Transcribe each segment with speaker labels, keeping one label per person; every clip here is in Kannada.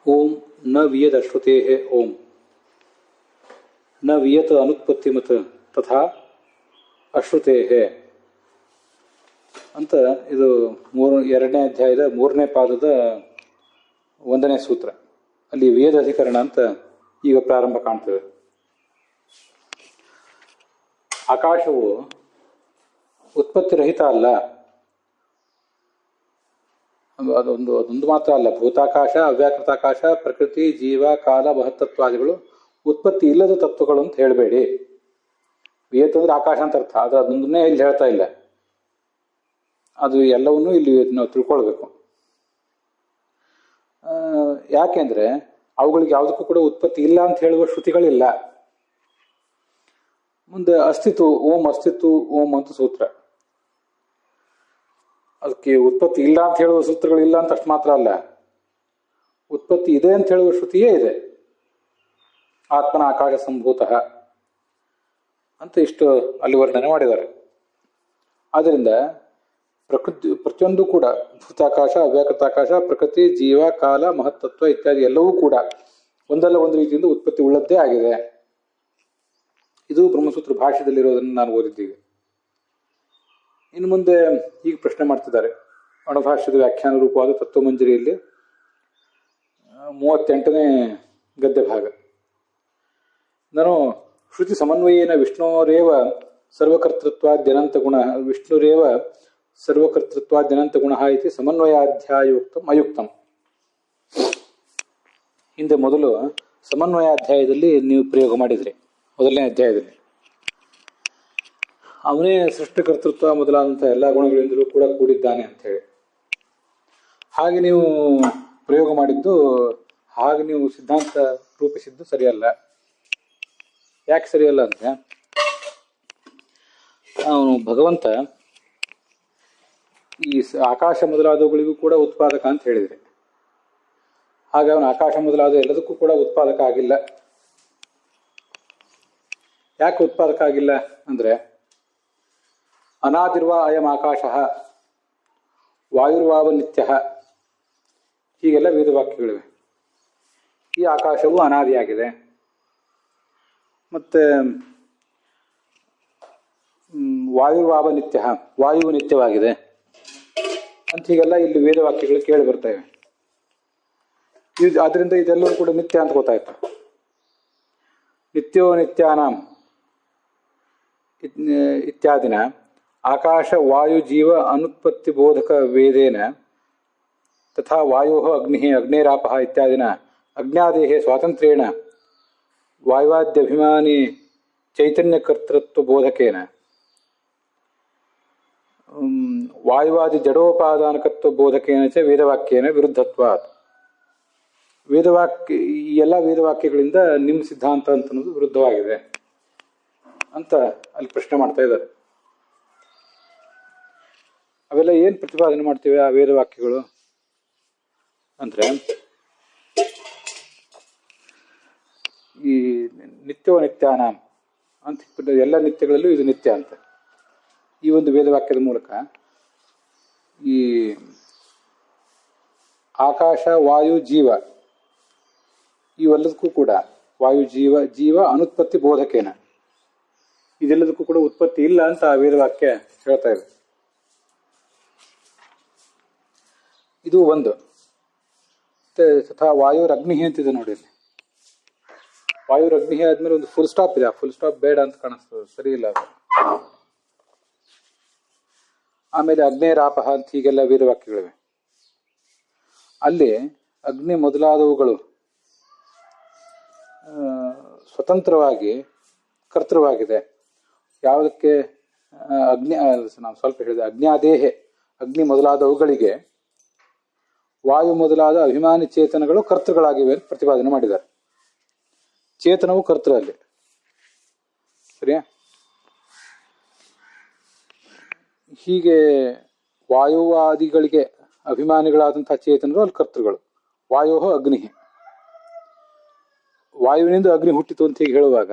Speaker 1: ओम न वियद अश्रुते ओम न वियत अनुत्पत्तिमत तथा ಅಶ್ರುತೆ ಅಂತ ಇದು ಎರಡನೇ ಅಧ್ಯಾಯದ 3ನೇ ಪಾದದ 1ನೇ ಸೂತ್ರ. ಅಲ್ಲಿ ವೇದ ಅಧಿಕರಣ ಅಂತ ಈಗ ಪ್ರಾರಂಭ ಕಾಣ್ತದೆ. ಆಕಾಶವು ಉತ್ಪತ್ತಿ ರಹಿತ ಅಲ್ಲ, ಅದೊಂದು ಮಾತ್ರ ಅಲ್ಲ. ಭೂತಾಕಾಶ, ಅವ್ಯಾಕೃತಾಕಾಶ, ಪ್ರಕೃತಿ, ಜೀವ, ಕಾಲ, ಮಹತ್ತತ್ವಾದಿಗಳು ಉತ್ಪತ್ತಿ ಇಲ್ಲದ ತತ್ವಗಳು ಅಂತ ಹೇಳಬೇಡಿ. ವಿಯತ್ ಅಂದ್ರೆ ಆಕಾಶ ಅಂತ ಅರ್ಥ. ಆದ್ರೆ ಅದೊಂದನ್ನೇ ಇಲ್ಲಿ ಹೇಳ್ತಾ ಇಲ್ಲ. ಅದು ಎಲ್ಲವನ್ನೂ ಇಲ್ಲಿ ನಾವು ತಿಳ್ಕೊಳ್ಬೇಕು. ಯಾಕೆಂದ್ರೆ ಅವುಗಳಿಗೆ ಯಾವುದಕ್ಕೂ ಕೂಡ ಉತ್ಪತ್ತಿ ಇಲ್ಲ ಅಂತ ಹೇಳುವ ಶ್ರುತಿಗಳಿಲ್ಲ. ಮುಂದೆ ಅಸ್ತಿತ್ವ, ಓಂ ಅಂತ ಸೂತ್ರ. ಅದಕ್ಕೆ ಉತ್ಪತ್ತಿ ಇಲ್ಲ ಅಂತ ಹೇಳುವ ಸೂತ್ರಗಳಿಲ್ಲ ಅಂತ ಅಷ್ಟು ಮಾತ್ರ ಅಲ್ಲ, ಉತ್ಪತ್ತಿ ಇದೆ ಅಂತ ಹೇಳುವ ಶ್ರುತಿಯೇ ಇದೆ. ಆತ್ಮನ ಆಕಾಶ ಸಂಭೂತಃ ಅಂತ ಇಷ್ಟು ಅಲ್ಲಿ ವರ್ಣನೆ ಮಾಡಿದ್ದಾರೆ. ಆದ್ದರಿಂದ ಪ್ರತಿಯೊಂದು ಕೂಡ ಭೂತಾಕಾಶ, ಅವ್ಯಾಕೃತಾಕಾಶ, ಪ್ರಕೃತಿ, ಜೀವ, ಕಾಲ, ಮಹತ್ತತ್ವ ಇತ್ಯಾದಿ ಎಲ್ಲವೂ ಕೂಡ ಒಂದಲ್ಲ ಒಂದು ರೀತಿಯಿಂದ ಉತ್ಪತ್ತಿ ಉಳ್ಳದ್ದೇ ಆಗಿದೆ. ಇದು ಬ್ರಹ್ಮಸೂತ್ರ ಭಾಷ್ಯದಲ್ಲಿರೋದನ್ನು ನಾನು ಓದಿದ್ದೀವಿ. ಇನ್ನು ಮುಂದೆ ಈಗ ಪ್ರಶ್ನೆ ಮಾಡ್ತಿದ್ದಾರೆ. ಅಣುಭಾಷ್ಯದ ವ್ಯಾಖ್ಯಾನ ರೂಪವಾದ ತತ್ವಮಂಜರಿಯಲ್ಲಿ 38ನೇ ಗದ್ಯ ಭಾಗ. ನಾನು ಶ್ರುತಿ ಸಮನ್ವಯೇನ ವಿಷ್ಣುರೇವ ಸರ್ವಕರ್ತೃತ್ವಾದ್ಯನಂತ ಗುಣ ಇತಿ ಸಮನ್ವಯಾಧ್ಯಾಯುಕ್ತಂ ಅಯುಕ್ತಂ. ಹಿಂದೆ ಮೊದಲು ಸಮನ್ವಯಾಧ್ಯಾಯದಲ್ಲಿ ನೀವು ಪ್ರಯೋಗ ಮಾಡಿದ್ರಿ. ಮೊದಲನೇ ಅಧ್ಯಾಯದಲ್ಲಿ ಅವನೇ ಸೃಷ್ಟಿಕರ್ತೃತ್ವ ಮೊದಲಾದಂತಹ ಎಲ್ಲ ಗುಣಗಳಿಂದಲೂ ಕೂಡ ಕೂಡಿದ್ದಾನೆ ಅಂತ ಹೇಳಿ ಹಾಗೆ ನೀವು ಪ್ರಯೋಗ ಮಾಡಿದ್ದು, ಹಾಗೆ ನೀವು ಸಿದ್ಧಾಂತ ರೂಪಿಸಿದ್ದು ಸರಿಯಲ್ಲ. ಯಾಕೆ ಸರಿಯಲ್ಲ ಅಂದ್ರೆ, ಅವನು ಭಗವಂತ ಈ ಆಕಾಶ ಮೊದಲಾದವುಗಳಿಗೂ ಕೂಡ ಉತ್ಪಾದಕ ಅಂತ ಹೇಳಿದ್ರೆ, ಹಾಗೆ ಅವನು ಆಕಾಶ ಮೊದಲಾದ ಎಲ್ಲದಕ್ಕೂ ಕೂಡ ಉತ್ಪಾದಕ ಆಗಿಲ್ಲ. ಯಾಕೆ ಉತ್ಪಾದಕ ಆಗಿಲ್ಲ ಅಂದ್ರೆ, ಅನಾದಿರ್ವ ಅಯಂ ಆಕಾಶ ವಾಯುರ್ವಾವ ನಿತ್ಯ ಹೀಗೆಲ್ಲ ವೇದವಾಕ್ಯಗಳಿವೆ. ಈ ಆಕಾಶವು ಅನಾದಿಯಾಗಿದೆ, ಮತ್ತೆ ವಾಯುರ್ವಾವ ನಿತ್ಯ, ವಾಯುವು ನಿತ್ಯವಾಗಿದೆ ಅಂತ ಹೀಗೆಲ್ಲ ಇಲ್ಲಿ ವೇದವಾಕ್ಯಗಳು ಕೇಳಿ ಬರ್ತವೆ. ಆದ್ರಿಂದ ಇದೆಲ್ಲವೂ ಕೂಡ ನಿತ್ಯ ಅಂತ ಗೊತ್ತಾಯ್ತು. ನಿತ್ಯೋ ನಿತ್ಯಾನಾಂ ಇತ್ಯಾದಿನ ಆಕಾಶ ವಾಯು ಜೀವ ಅನುತ್ಪತ್ತಿ ಬೋಧಕ ವೇದೇನ ತಥಾ ವಾಯೋ ಅಗ್ನೇರಾಪ ಇತ್ಯಾದಿನ ಅಜ್ಞಾದೇಹೇ ಸ್ವಾತಂತ್ರ್ಯೇಣ ವಾಯುವಾದ್ಯಭಿಮಾನಿ ಚೈತನ್ಯಕರ್ತೃತ್ವ ಬೋಧಕೇನ ವಾಯುವಾದಿ ಜಡೋಪಾದಾನಕತ್ವ ಬೋಧಕೇನ ಚ ವೇದವಾಕ್ಯೇನ ವಿರುದ್ಧತ್ವಾತ್. ವೇದವಾಕ್ಯ, ಈ ಎಲ್ಲ ವೇದವಾಕ್ಯಗಳಿಂದ ನಿಮ್ಮ ಸಿದ್ಧಾಂತ ಅಂತ ಅನ್ನೋದು ವಿರುದ್ಧವಾಗಿದೆ ಅಂತ ಅಲ್ಲಿ ಪ್ರಶ್ನೆ ಮಾಡ್ತಾ ಇದ್ದಾರೆ. ಅವೆಲ್ಲ ಏನ್ ಪ್ರತಿಪಾದನೆ ಮಾಡ್ತೀವಿ ಆ ವೇದವಾಕ್ಯಗಳು ಅಂದ್ರೆ, ಈ ನಿತ್ಯೋ ನಿತ್ಯಾನ ಅಂತ ಎಲ್ಲ ನಿತ್ಯಗಳಲ್ಲೂ ಇದು ನಿತ್ಯ ಅಂತ ಈ ಒಂದು ವೇದವಾಕ್ಯದ ಮೂಲಕ ಈ ಆಕಾಶ ವಾಯು ಜೀವ ಇವೆಲ್ಲದಕ್ಕೂ ಕೂಡ ವಾಯು ಜೀವ ಅನುತ್ಪತ್ತಿ ಬೋಧಕೇನ ಇದೆಲ್ಲದಕ್ಕೂ ಕೂಡ ಉತ್ಪತ್ತಿ ಇಲ್ಲ ಅಂತ ಆ ವೇದವಾಕ್ಯ ಹೇಳ್ತಾ ಇದೆ. ಇದು ಒಂದು. ತಥಾ ವಾಯುರಗ್ನಿ ಅಂತಿದೆ ನೋಡಿ. ಇಲ್ಲಿ ವಾಯುರಗ್ನಿ ಆದ್ಮೇಲೆ ಒಂದು ಫುಲ್ ಸ್ಟಾಪ್ ಇದೆ. ಆ ಫುಲ್ ಸ್ಟಾಪ್ ಬೇಡ ಅಂತ ಕಾಣಿಸ್ತದೆ, ಸರಿ ಇಲ್ಲ ಅದು. ಆಮೇಲೆ ಅಗ್ನೇರಾಪ ಅಂತ ಹೀಗೆಲ್ಲ ವೇದವಾಕ್ಯಗಳಿವೆ. ಅಲ್ಲಿ ಅಗ್ನಿ ಮೊದಲಾದವುಗಳು ಸ್ವತಂತ್ರವಾಗಿ ಕರ್ತೃವಾಗಿದೆ. ಯಾವುದಕ್ಕೆ ನಾನು ಸ್ವಲ್ಪ ಹೇಳಿದೆ, ಅಜ್ಞಾದೇಹೆ ಅಗ್ನಿ ಮೊದಲಾದವುಗಳಿಗೆ ವಾಯು ಮೊದಲಾದ ಅಭಿಮಾನಿ ಚೇತನಗಳು ಕರ್ತೃಗಳಾಗಿವೆ ಅಂತ ಪ್ರತಿಪಾದನೆ ಮಾಡಿದ್ದಾರೆ. ಚೇತನವು ಕರ್ತೃ ಅಲ್ಲಿ, ಸರಿಯಾ? ಹೀಗೆ ವಾಯುವಾದಿಗಳಿಗೆ ಅಭಿಮಾನಿಗಳಾದಂತಹ ಚೇತನರು ಅಲ್ಲಿ ಕರ್ತೃಗಳು. ವಾಯೋ ಅಗ್ನಿ, ವಾಯುವಿನಿಂದ ಅಗ್ನಿ ಹುಟ್ಟಿತು ಅಂತ ಹೀಗೆ ಹೇಳುವಾಗ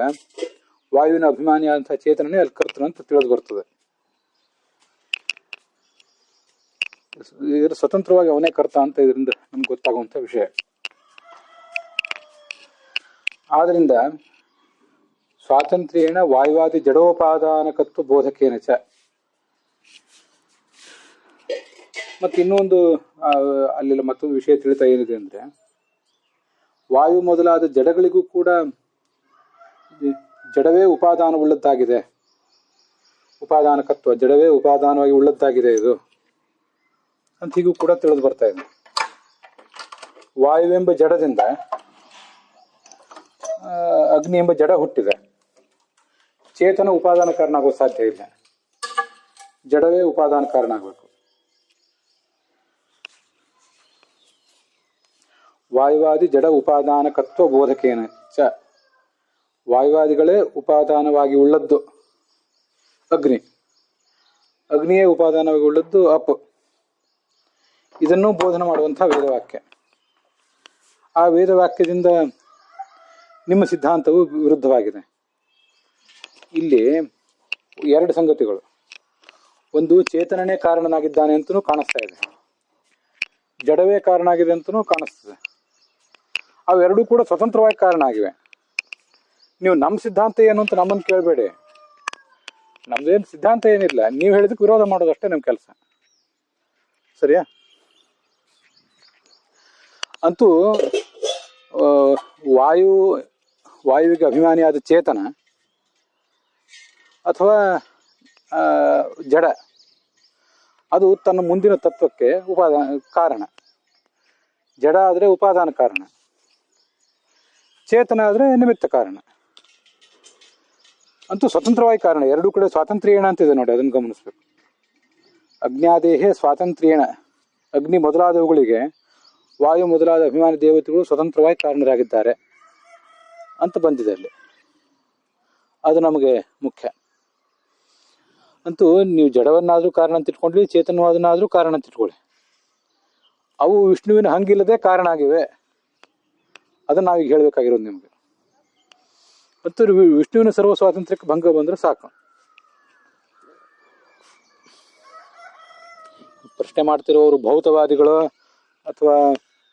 Speaker 1: ವಾಯುವಿನ ಅಭಿಮಾನಿಯಾದಂತಹ ಚೇತನನೇ ಅಲ್ಲಿ ಕರ್ತೃ ಅಂತ ತಿಳಿದು ಬರ್ತದೆ. ಸ್ವತಂತ್ರವಾಗಿ ಅವನೇ ಕರ್ತ ಅಂತ ಇದರಿಂದ ನಮ್ಗೆ ಗೊತ್ತಾಗುವಂತ ವಿಷಯ. ಆದ್ರಿಂದ ಸ್ವಾತಂತ್ರ್ಯೇಣ ವಾಯುವಾದಿ ಜಡೋಪಾದಾನಕತ್ವ ಬೋಧಕೇನ ಚ. ಮತ್ತು ಇನ್ನೊಂದು ಅಲ್ಲೆಲ್ಲ ಮತ್ತೊಂದು ವಿಷಯ ತಿಳಿತಾ ಏನಿದೆ ಅಂದರೆ, ವಾಯು ಮೊದಲಾದ ಜಡಗಳಿಗೂ ಕೂಡ ಜಡವೇ ಉಪಾದಾನವುಳ್ಳದ್ದಾಗಿದೆ. ಉಪಾದಾನಕತ್ವ ಜಡವೇ ಉಪಾದಾನವಾಗಿ ಉಳ್ಳದ್ದಾಗಿದೆ ಇದು ಅಂತ ಹೀಗೂ ಕೂಡ ತಿಳಿದು ಬರ್ತಾ ಇದೆ. ವಾಯುವೆಂಬ ಜಡದಿಂದ ಅಗ್ನಿ ಎಂಬ ಜಡ ಹುಟ್ಟಿದೆ. ಚೇತನ ಉಪಾದಾನ ಕಾರಣ ಆಗೋ ಸಾಧ್ಯ ಇಲ್ಲ, ಜಡವೇ ಉಪಾದಾನ ಕಾರಣ ಆಗಬೇಕು. ವಾಯುವಾದಿ ಜಡ ಉಪಾದಾನಕತ್ವ ಬೋಧಕೇನ ಚ. ವಾಯುವಾದಿಗಳೇ ಉಪಾದಾನವಾಗಿ ಉಳ್ಳದ್ದು ಅಗ್ನಿ, ಅಗ್ನಿಯೇ ಉಪಾದಾನವಾಗಿ ಉಳ್ಳದ್ದು ಅಪ್. ಇದನ್ನು ಬೋಧನೆ ಮಾಡುವಂತಹ ವೇದವಾಕ್ಯ. ಆ ವೇದವಾಕ್ಯದಿಂದ ನಿಮ್ಮ ಸಿದ್ಧಾಂತವು ವಿರುದ್ಧವಾಗಿದೆ. ಇಲ್ಲಿ ಎರಡು ಸಂಗತಿಗಳು. ಒಂದು, ಚೇತನನೇ ಕಾರಣನಾಗಿದ್ದಾನೆ ಅಂತಲೂ ಕಾಣಿಸ್ತಾ ಇದೆ, ಜಡವೇ ಕಾರಣ ಆಗಿದೆ ಅಂತಲೂ ಕಾಣಿಸ್ತದೆ. ಅವೆರಡೂ ಕೂಡ ಸ್ವತಂತ್ರವಾಗಿ ಕಾರಣ ಆಗಿವೆ. ನೀವು ನಮ್ಮ ಸಿದ್ಧಾಂತ ಏನು ಅಂತ ನಮ್ಮನ್ನು ಕೇಳಬೇಡಿ. ನಮ್ದೇನು ಸಿದ್ಧಾಂತ ಏನಿಲ್ಲ, ನೀವು ಹೇಳಿದಕ್ಕೆ ವಿರೋಧ ಮಾಡೋದಷ್ಟೇ ನಮ್ಮ ಕೆಲಸ. ಸರಿಯಾ? ಅಂತೂ ವಾಯುವಿಗೆ ಅಭಿಮಾನಿಯಾದ ಚೇತನ ಅಥವಾ ಜಡ, ಅದು ತನ್ನ ಮುಂದಿನ ತತ್ವಕ್ಕೆ ಉಪಾದಾನ ಕಾರಣ. ಜಡ ಆದರೆ ಉಪಾದಾನ ಕಾರಣ, ಚೇತನ ಆದರೆ ನಿಮಿತ್ತ ಕಾರಣ. ಅಂತೂ ಸ್ವತಂತ್ರವಾಗಿ ಕಾರಣ. ಎರಡೂ ಕಡೆ ಸ್ವಾತಂತ್ರ್ಯೇಣ ಅಂತಿದೆ ನೋಡಿ, ಅದನ್ನು ಗಮನಿಸ್ಬೇಕು. ಅಗ್ನ್ಯಾದೇಹೇ ಸ್ವಾತಂತ್ರ್ಯೇಣ, ಅಗ್ನಿ ಮೊದಲಾದವುಗಳಿಗೆ ವಾಯು ಮೊದಲಾದ ಅಭಿಮಾನಿ ದೇವತೆಗಳು ಸ್ವತಂತ್ರವಾಗಿ ಕಾರಣರಾಗಿದ್ದಾರೆ ಅಂತ ಬಂದಿದೆ ಅಲ್ಲಿ. ಅದು ನಮಗೆ ಮುಖ್ಯ. ಅಂತೂ ನೀವು ಜಡವನ್ನಾದರೂ ಕಾರಣ ಅಂತ ಇಟ್ಕೊಂಡ್ಲಿ, ಚೇತನವಾದನ್ನಾದರೂ ಕಾರಣ ಅಂತ ಇಟ್ಕೊಳ್ಳಿ, ಅವು ವಿಷ್ಣುವಿನ ಹಂಗಿಲ್ಲದೆ ಕಾರಣ ಆಗಿವೆ. ಅದನ್ನು ನಾವೀಗ ಹೇಳಬೇಕಾಗಿರೋದು ನಿಮಗೆ. ಮತ್ತು ವಿಷ್ಣುವಿನ ಸರ್ವ ಸ್ವಾತಂತ್ರ್ಯಕ್ಕೆ ಭಂಗ ಬಂದರೆ ಸಾಕು. ಪ್ರಶ್ನೆ ಮಾಡ್ತಿರೋರು ಭೌತವಾದಿಗಳು ಅಥವಾ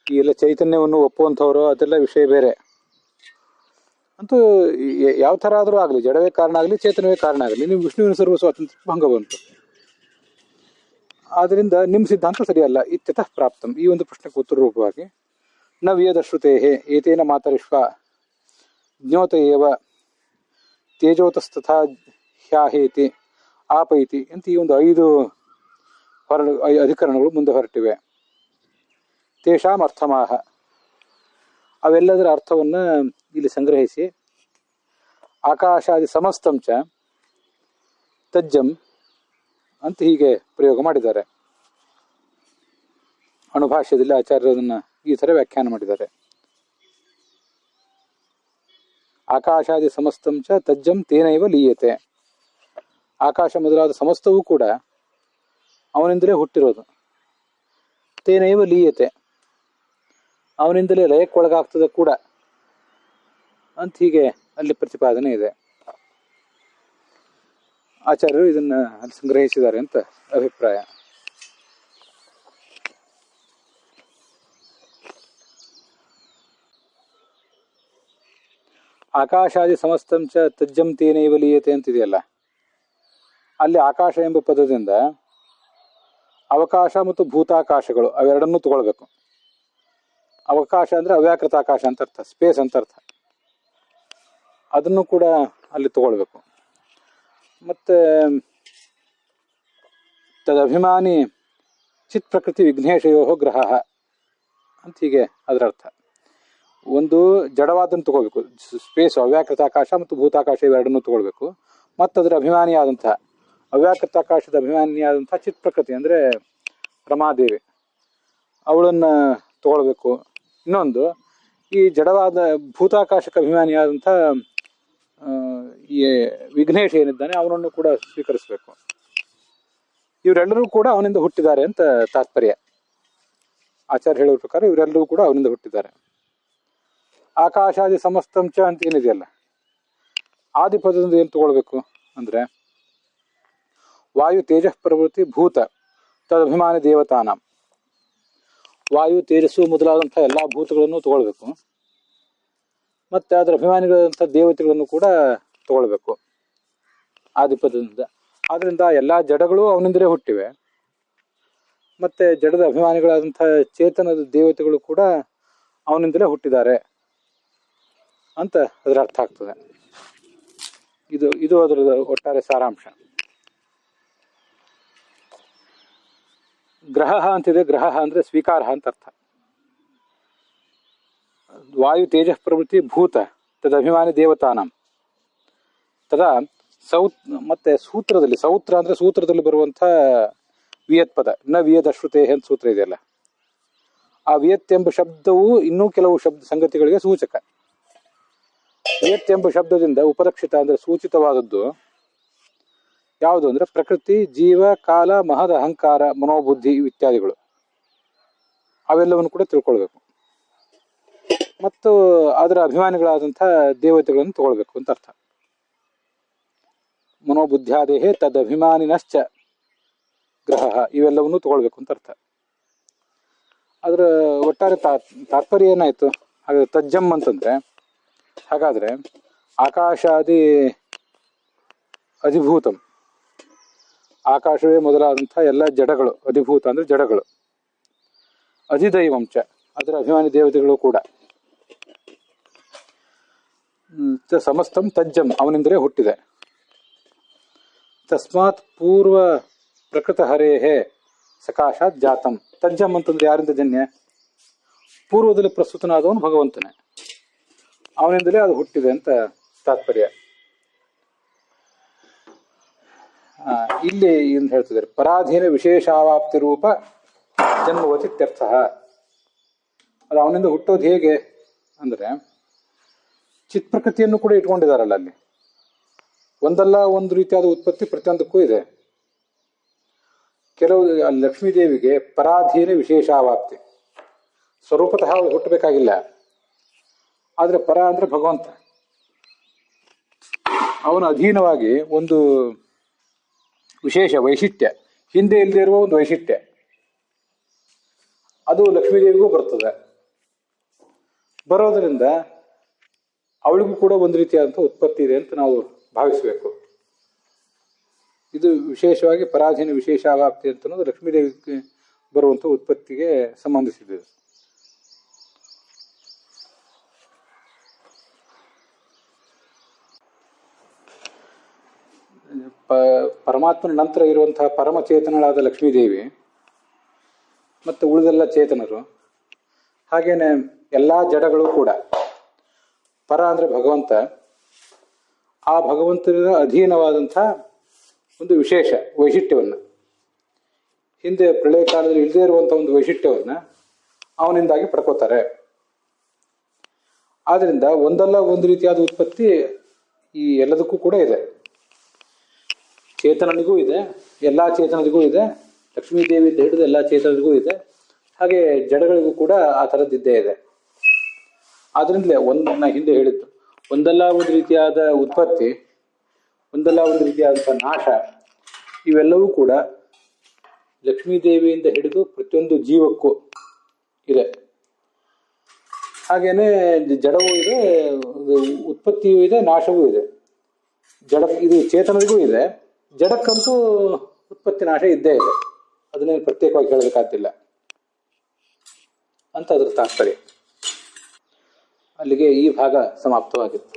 Speaker 1: ಈ ಎಲ್ಲ ಚೈತನ್ಯವನ್ನು ಒಪ್ಪುವಂಥವ್ರು, ಅದೆಲ್ಲ ವಿಷಯ ಬೇರೆ. ಅಂತೂ ಯಾವ ಥರ ಆದರೂ ಆಗಲಿ, ಜಡವೇ ಕಾರಣ ಆಗಲಿ, ಚೇತನವೇ ಕಾರಣ ಆಗಲಿ, ನೀವು ವಿಷ್ಣುವಿನ ಸರ್ವ ಸ್ವಾತಂತ್ರ್ಯಕ್ಕೆ ಭಂಗ ಬಂತು. ಆದ್ದರಿಂದ ನಿಮ್ಮ ಸಿದ್ಧಾಂತ ಸರಿಯಲ್ಲ. ಇತ್ಯತಃ ಪ್ರಾಪ್ತಂ. ಈ ಒಂದು ಪ್ರಶ್ನೆಗೆ ಉತ್ತರ ರೂಪವಾಗಿ ನ ವೇದಶ್ರುತೇ ಏತೇನ ಮಾತರಿಶ್ವ ಜ್ಞೋತ ಏವ ತೇಜೋತಸ್ತಥಾ ಹ್ಯಾಹೇತಿ ಆಪೈತಿ ಅಂತ ಈ ಒಂದು 5 ಅಧಿಕರಣಗಳು ಮುಂದೆ ಹೊರಟಿವೆ. ತೇಷಾಂ ಅರ್ಥಮಾಹ, ಅವೆಲ್ಲದರ ಅರ್ಥವನ್ನು ಇಲ್ಲಿ ಸಂಗ್ರಹಿಸಿ ಆಕಾಶಾದಿ ಸಮಸ್ತಂಚ ತಜ್ಜಂ ಅಂತ ಹೀಗೆ ಪ್ರಯೋಗ ಮಾಡಿದ್ದಾರೆ. ಅಣುಭಾಷ್ಯದಲ್ಲಿ ಆಚಾರ್ಯರು ಅದನ್ನು ಈ ಥರ ವ್ಯಾಖ್ಯಾನ ಮಾಡಿದ್ದಾರೆ. ಆಕಾಶಾದಿ ಸಮಸ್ತಂಚ ತಜ್ಜಂ ತೇನೈವ ಲೀಯತೆ. ಆಕಾಶ ಮೊದಲಾದ ಸಮಸ್ತವೂ ಕೂಡ ಅವನಿಂದಲೇ ಹುಟ್ಟಿರೋದು. ತೇನೈವ ಲೀಯತೆ, ಅವನಿಂದಲೇ ಲಯಕ್ಕೊಳಗಾಗ್ತದೆ ಕೂಡ ಅಂತ ಹೀಗೆ ಅಲ್ಲಿ ಪ್ರತಿಪಾದನೆ ಇದೆ. ಆಚಾರ್ಯರು ಇದನ್ನ ಅಲ್ಲಿ ಸಂಗ್ರಹಿಸಿದ್ದಾರೆ ಅಂತ ಅಭಿಪ್ರಾಯ. ಆಕಾಶಾದಿ ಸಮಸ್ತಂಚ ತಜ್ಜಂ ತೇನೈವ ಲೀಯತೆ ಅಂತಿದೆಯಲ್ಲ, ಅಲ್ಲಿ ಆಕಾಶ ಎಂಬ ಪದದಿಂದ ಅವಕಾಶ ಮತ್ತು ಭೂತಾಕಾಶಗಳು ಅವೆರಡನ್ನೂ ತಗೊಳ್ಬೇಕು. ಅವಕಾಶ ಅಂದರೆ ಅವ್ಯಾಕೃತ ಆಕಾಶ ಅಂತ ಅರ್ಥ, ಸ್ಪೇಸ್ ಅಂತ ಅರ್ಥ. ಅದನ್ನು ಕೂಡ ಅಲ್ಲಿ ತಗೊಳ್ಬೇಕು. ಮತ್ತು ತದಭಿಮಾನಿ ಚಿತ್ ಪ್ರಕೃತಿ ವಿಘ್ನೇಶಯೋ ಗ್ರಹ ಅಂತ ಹೀಗೆ ಅದರ ಅರ್ಥ. ಒಂದು ಜಡವಾದನ್ನು ತಗೋಬೇಕು, ಸ್ಪೇಸ್ ಅವ್ಯಾಕೃತ ಆಕಾಶ ಮತ್ತು ಭೂತಾಕಾಶ ಇವೆರಡನ್ನೂ ತಗೊಳ್ಬೇಕು. ಮತ್ತು ಅದರ ಅಭಿಮಾನಿಯಾದಂತಹ ಅವ್ಯಾಕೃತ ಆಕಾಶದ ಅಭಿಮಾನಿಯಾದಂತಹ ಚಿತ್ ಪ್ರಕೃತಿ ಅಂದರೆ ರಮಾದೇವಿ, ಅವಳನ್ನು ತಗೊಳ್ಬೇಕು. ಇನ್ನೊಂದು, ಈ ಜಡವಾದ ಭೂತಾಕಾಶಕ್ಕೆ ಅಭಿಮಾನಿಯಾದಂಥ ಈ ವಿಘ್ನೇಶ್ ಏನಿದ್ದಾನೆ ಅವನನ್ನು ಕೂಡ ಸ್ವೀಕರಿಸಬೇಕು. ಇವರೆಲ್ಲರೂ ಕೂಡ ಅವನಿಂದ ಹುಟ್ಟಿದ್ದಾರೆ ಅಂತ ತಾತ್ಪರ್ಯ. ಆಚಾರ್ಯ ಹೇಳೋ ಪ್ರಕಾರ ಇವರೆಲ್ಲರೂ ಕೂಡ ಅವನಿಂದ ಹುಟ್ಟಿದ್ದಾರೆ. ಆಕಾಶಾದಿ ಸಮಸ್ತಂಚ ಅಂತ ಏನಿದೆಯಲ್ಲ, ಆದಿಪದದಿಂದ ಏನು ತಗೊಳ್ಬೇಕು ಅಂದರೆ ವಾಯು ತೇಜಃ ಪ್ರವೃತ್ತಿ ಭೂತ ತದಭಿಮಾನಿ ದೇವತಾನ. ವಾಯು ತೇಜಸ್ಸು ಮೊದಲಾದಂಥ ಎಲ್ಲ ಭೂತಗಳನ್ನು ತಗೊಳ್ಬೇಕು. ಮತ್ತು ಅದರ ಅಭಿಮಾನಿಗಳಂಥ ದೇವತೆಗಳನ್ನು ಕೂಡ ತಗೊಳ್ಬೇಕು ಆದಿಪದದಿಂದ. ಆದ್ದರಿಂದ ಎಲ್ಲ ಜಡಗಳು ಅವನಿಂದಲೇ ಹುಟ್ಟಿವೆ, ಮತ್ತು ಜಡದ ಅಭಿಮಾನಿಗಳಾದಂಥ ಚೇತನದ ದೇವತೆಗಳು ಕೂಡ ಅವನಿಂದಲೇ ಹುಟ್ಟಿದ್ದಾರೆ ಅಂತ ಅದರ ಅರ್ಥ ಆಗ್ತದೆ. ಇದು ಅದರ ಒಟ್ಟಾರೆ ಸಾರಾಂಶ. ಗ್ರಹ ಅಂತಿದೆ. ಗ್ರಹ ಅಂದರೆ ಸ್ವೀಕಾರ ಅಂತ ಅರ್ಥ. ವಾಯು ತೇಜ ಪ್ರವೃತ್ತಿ ಭೂತ ತದಭಿಮಾನಿ ದೇವತಾನಾಂ ತದಾ ಮತ್ತೆ ಸೂತ್ರದಲ್ಲಿ, ಸೌತ್ರ ಅಂದರೆ ಸೂತ್ರದಲ್ಲಿ ಬರುವಂಥ ವಿಯತ್ ಪದ, ನ ವಿಯದ ಶ್ರುತೆ ಅಂತ ಸೂತ್ರ ಇದೆಯಲ್ಲ, ಆ ವಿಯತ್ ಎಂಬ ಶಬ್ದವು ಇನ್ನೂ ಕೆಲವು ಸಂಗತಿಗಳಿಗೆ ಸೂಚಕ. ವಿಯತ್ ಎಂಬ ಶಬ್ದದಿಂದ ಉಪರಕ್ಷಿತ ಅಂದರೆ ಸೂಚಿತವಾದದ್ದು ಯಾವುದು ಅಂದರೆ ಪ್ರಕೃತಿ, ಜೀವ, ಕಾಲ, ಮಹದ ಅಹಂಕಾರ, ಮನೋಬುದ್ಧಿ ಇತ್ಯಾದಿಗಳು. ಅವೆಲ್ಲವನ್ನು ಕೂಡ ತಿಳ್ಕೊಳ್ಬೇಕು. ಮತ್ತು ಅದರ ಅಭಿಮಾನಿಗಳಾದಂಥ ದೇವತೆಗಳನ್ನು ತಗೊಳ್ಬೇಕು ಅಂತ ಅರ್ಥ. ಮನೋಬುದ್ಧ್ಯಾದೇಹೇ ತದಭಿಮಾನಿನಶ್ಚ ಗ್ರಹ, ಇವೆಲ್ಲವನ್ನೂ ತಗೊಳ್ಬೇಕು ಅಂತ ಅರ್ಥ. ಅದರ ಒಟ್ಟಾರೆ ತಾತ್ಪರ್ಯ ಏನಾಯಿತು? ಹಾಗಾದ್ರೆ ತಜ್ಜಮ್ ಅಂತಂದರೆ, ಹಾಗಾದರೆ ಆಕಾಶಾದಿ ಅಧಿಭೂತಂ, ಆಕಾಶವೇ ಮೊದಲಾದಂಥ ಎಲ್ಲ ಜಡಗಳು, ಅಧಿಭೂತ ಅಂದರೆ ಜಡಗಳು, ಅಧಿದೈವಂಚ ಅದರ ಅಭಿಮಾನಿ ದೇವತೆಗಳು ಕೂಡ, ಸಮಸ್ತಂ ತಜ್ಜಂ ಅವನಿಂದಲೇ ಹುಟ್ಟಿದೆ. ತಸ್ಮಾತ್ ಪೂರ್ವ ಪ್ರಕೃತ ಹರೇಹೇ ಸಕಾಶಾತ್ ಜಾತಂ. ತಜ್ಜಂ ಅಂತಂದ್ರೆ ಯಾರಿಂದ ಜನ್ಯ? ಪೂರ್ವದಲ್ಲಿ ಪ್ರಸ್ತುತನಾದವನು ಭಗವಂತನೇ, ಅವನಿಂದಲೇ ಅದು ಹುಟ್ಟಿದೆ ಅಂತ ತಾತ್ಪರ್ಯ. ಇಲ್ಲಿ ಏನು ಹೇಳ್ತಿದ್ದಾರೆ? ಪರಾಧೀನ ವಿಶೇಷಾವಾಪ್ತಿ ರೂಪ ಜನ್ಮವತಿತ್ಯರ್ಥ. ಅದು ಅವನಿಂದ ಹುಟ್ಟೋದು ಹೇಗೆ ಅಂದರೆ, ಚಿತ್ ಪ್ರಕೃತಿಯನ್ನು ಕೂಡ ಇಟ್ಕೊಂಡಿದ್ದಾರಲ್ಲ ಅಲ್ಲಿ. ಒಂದಲ್ಲ ಒಂದು ರೀತಿಯಾದ ಉತ್ಪತ್ತಿ ಪ್ರತಿಯೊಂದಕ್ಕೂ ಇದೆ. ಕೆಲವು ಲಕ್ಷ್ಮೀದೇವಿಗೆ ಪರಾಧೀನ ವಿಶೇಷಾವಾಪ್ತಿ, ಸ್ವರೂಪತಃ ಅವಳು ಹುಟ್ಟಬೇಕಾಗಿಲ್ಲ. ಆದರೆ ಪರ ಅಂದರೆ ಭಗವಂತ, ಅವನ ಅಧೀನವಾಗಿ ಒಂದು ವಿಶೇಷ ವೈಶಿಷ್ಟ್ಯ, ಹಿಂದೆ ಇಲ್ಲದೆ ಇರುವ ಒಂದು ವೈಶಿಷ್ಟ್ಯ, ಅದು ಲಕ್ಷ್ಮೀದೇವಿಗೂ ಬರ್ತದೆ. ಬರೋದರಿಂದ ಅವಳಿಗೂ ಕೂಡ ಒಂದು ರೀತಿಯಾದಂಥ ಉತ್ಪತ್ತಿ ಇದೆ ಅಂತ ನಾವು ಭಾವಿಸಬೇಕು. ಇದು ವಿಶೇಷವಾಗಿ ಪರಾಧೀನ ವಿಶೇಷಾವಾಪ್ತಿ ಅಂತ ಅನ್ನೋದು ಲಕ್ಷ್ಮೀದೇವಿಗೆ ಬರುವಂಥ ಉತ್ಪತ್ತಿಗೆ ಸಂಬಂಧಿಸಿದೆ. ಪರಮಾತ್ಮನ ನಂತರ ಇರುವಂತಹ ಪರಮಚೇತನಳಾದ ಲಕ್ಷ್ಮೀದೇವಿ ಮತ್ತು ಉಳಿದೆಲ್ಲ ಚೇತನರು, ಹಾಗೇನೆ ಎಲ್ಲ ಜಡಗಳು ಕೂಡ ಪರ ಅಂದರೆ ಭಗವಂತ, ಆ ಭಗವಂತನ ಅಧೀನವಾದಂಥ ಒಂದು ವಿಶೇಷ ವೈಶಿಷ್ಟ್ಯವನ್ನು, ಹಿಂದೆ ಪ್ರಳಯ ಕಾಲದಲ್ಲಿ ಇಲ್ಲದೇ ಇರುವಂಥ ಒಂದು ವೈಶಿಷ್ಟ್ಯವನ್ನು ಅವನಿಂದಾಗಿ ಪಡ್ಕೋತಾರೆ. ಆದ್ದರಿಂದ ಒಂದಲ್ಲ ಒಂದು ರೀತಿಯಾದ ಉತ್ಪತ್ತಿ ಈ ಎಲ್ಲದಕ್ಕೂ ಕೂಡ ಇದೆ. ಚೇತನನಿಗೂ ಇದೆ, ಎಲ್ಲ ಚೇತನರಿಗೂ ಇದೆ, ಲಕ್ಷ್ಮೀದೇವಿಯಿಂದ ಹಿಡಿದು ಎಲ್ಲ ಚೇತನರಿಗೂ ಇದೆ, ಹಾಗೆ ಜಡಗಳಿಗೂ ಕೂಡ ಆ ಥರದ್ದಿದ್ದೇ ಇದೆ. ಆದ್ರಿಂದಲೇ ನಾ ಹಿಂದೆ ಹೇಳಿದ್ದು, ಒಂದಲ್ಲ ಒಂದು ರೀತಿಯಾದ ಉತ್ಪತ್ತಿ, ಒಂದಲ್ಲ ಒಂದು ರೀತಿಯಾದಂಥ ನಾಶ, ಇವೆಲ್ಲವೂ ಕೂಡ ಲಕ್ಷ್ಮೀದೇವಿಯಿಂದ ಹಿಡಿದು ಪ್ರತಿಯೊಂದು ಜೀವಕ್ಕೂ ಇದೆ. ಹಾಗೇನೆ ಜಡವೂ ಇದೆ, ಉತ್ಪತ್ತಿಯೂ ಇದೆ, ನಾಶವೂ ಇದೆ. ಇದು ಚೇತನರಿಗೂ ಇದೆ, ಜಡಕ್ಕಂತೂ ಉತ್ಪತ್ತಿ ನಾಶ ಇದ್ದೇ ಇದೆ, ಅದನ್ನೇನು ಪ್ರತ್ಯೇಕವಾಗಿ ಹೇಳಬೇಕಾಗ್ತಿಲ್ಲ ಅಂತ ಅದರ ತಾತ್ಪರ್ಯ. ಅಲ್ಲಿಗೆ ಈ ಭಾಗ ಸಮಾಪ್ತವಾಗಿತ್ತು.